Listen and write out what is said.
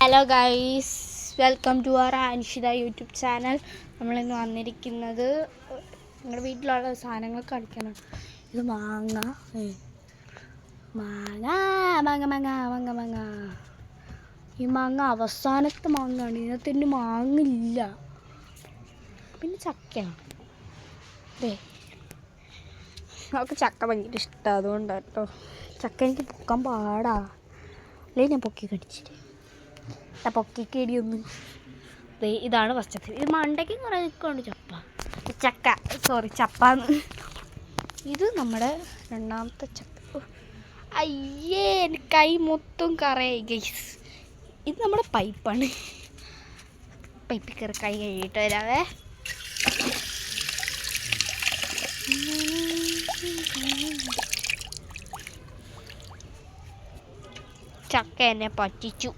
Hello guys, welcome to our Anshitha YouTube channel. നമ്മളിന്ന് വന്നിരിക്കുന്നത് ഞങ്ങളുടെ വീട്ടിലുള്ള സാധനങ്ങൾ കളിക്കണം. ഇത് മാങ്ങ മാങ്ങ മാങ്ങ മാങ്ങ മാങ്ങ മാങ്ങ ഈ മാങ്ങ അവസാനത്തെ മാങ്ങയാണ്. ഇതിനകത്ത് മാങ്ങില്ല. പിന്നെ ചക്കയാണ്. നമുക്ക് ചക്ക ഭയങ്കര ഇഷ്ടമാണ്, അതുകൊണ്ടാണ് കേട്ടോ. ചക്ക എനിക്ക് പൊക്കാൻ പാടാ, അല്ലെങ്കിൽ ഞാൻ പൊക്കി കടിച്ചിട്ട് പൊക്കിക്കേടിയൊന്നും. ഇതാണ് ഫസ്റ്റത്തെ. ഇത് മണ്ടയ്ക്ക് കുറേ നിൽക്കുന്നുണ്ട് ചപ്പാന്ന്. ഇത് നമ്മുടെ രണ്ടാമത്തെ ചക്ക. അയ്യേ, എൻ്റെ കൈ മൊത്തം കറയായി ഗൈസ്. ഇത് നമ്മുടെ പൈപ്പാണ്. പൈപ്പിൽ കയറി കൈ കഴുകിയിട്ട് വരാവേ. ചക്ക എന്നെ പറ്റിച്ചു.